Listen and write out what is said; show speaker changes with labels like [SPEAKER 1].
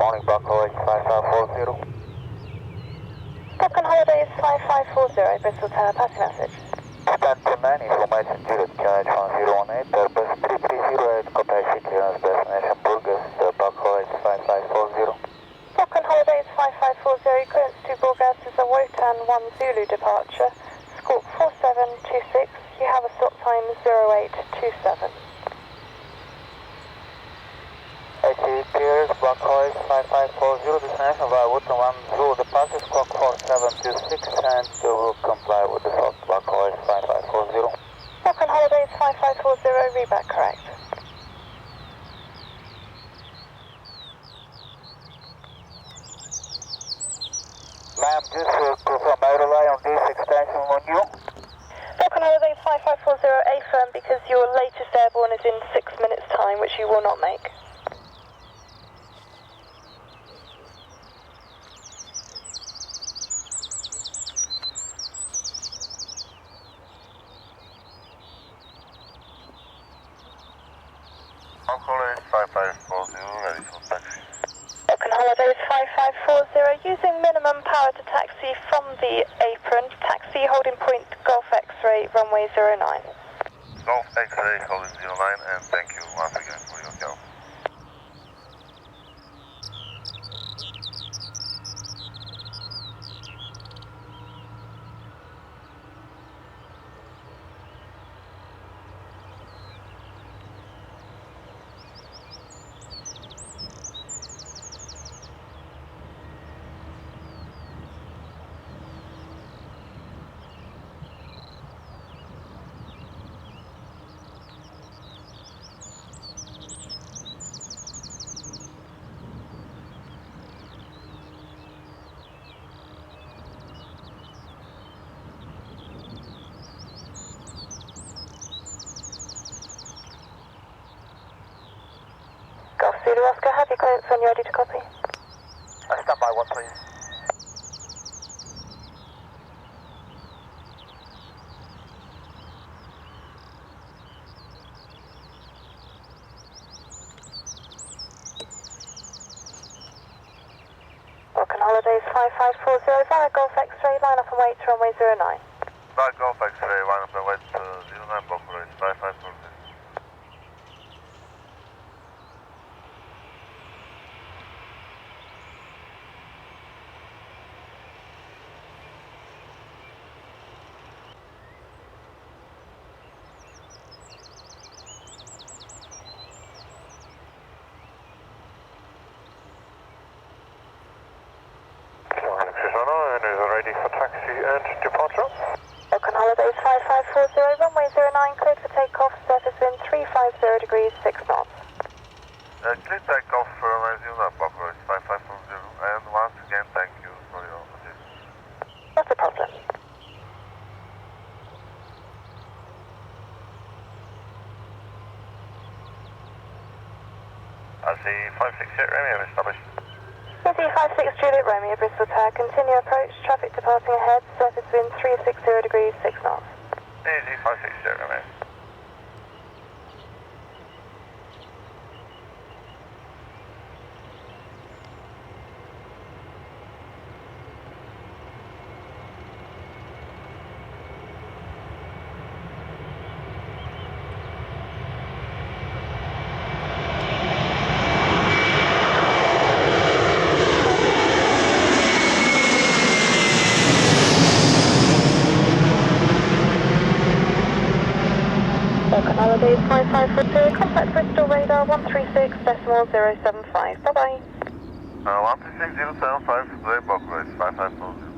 [SPEAKER 1] Morning, Bucko, 5540.
[SPEAKER 2] Balkan Holidays 5540, Bristol Tower, pass message.
[SPEAKER 1] Stand to 9, information 0, QNH 1018, Airbus A330, copy clearance destination Burgas, Bucko, 5540.
[SPEAKER 2] Balkan Holidays 5540, clearance to Burgas is a Wotan 1 Zulu departure, squawk 4726, you have a stop time 0827.
[SPEAKER 1] ATC Bucko, 5540, destination via Wotan 1 Zulu departure, squawk 4726, and you will comply with the slot Bucko, 5540.
[SPEAKER 2] Balkan Holidays 5540, reback correct.
[SPEAKER 1] Ma'am, just confirm, I rely on this extension on you.
[SPEAKER 2] Balkan Holidays 5540, affirm because your latest airborne is in 6 minutes time, which you will not make.
[SPEAKER 1] Balkan Holidays 5540, ready for taxi.
[SPEAKER 2] Balkan Holidays 5540, using minimum power to taxi from the apron, taxi holding point Golf X-ray, runway 09.
[SPEAKER 1] Golf X-ray holding 09, and thank you once again for your help.
[SPEAKER 2] Golf Zulu Oscar, have your clearance when you're ready to copy.
[SPEAKER 1] Stand by one, please.
[SPEAKER 2] Balkan Holidays 5540, via Golf X-ray, line up and wait, runway 09.
[SPEAKER 1] Via Golf X-ray, line up and wait, 09, Balkan Holidays 5540. And is ready for taxi and departure.
[SPEAKER 2] Balkan Holidays 5540, runway 09, cleared for takeoff, surface wind 350 degrees, 6 knots.
[SPEAKER 1] Clear takeoff for runway 09, Balkan Holidays 5540, and once again thank you for your assistance.
[SPEAKER 2] Not a problem.
[SPEAKER 1] I see 568 Romeo established.
[SPEAKER 2] City 56 Juliet Romeo, Bristol Tower, continue approach, traffic departing ahead, surface wind 360 degrees, 6 knots.
[SPEAKER 1] Easy 568 Romeo.
[SPEAKER 2] Balkan Holidays 5540, contact Bristol radar 136.075. Bye bye.
[SPEAKER 1] 136.075, today Balkan Holidays 5540.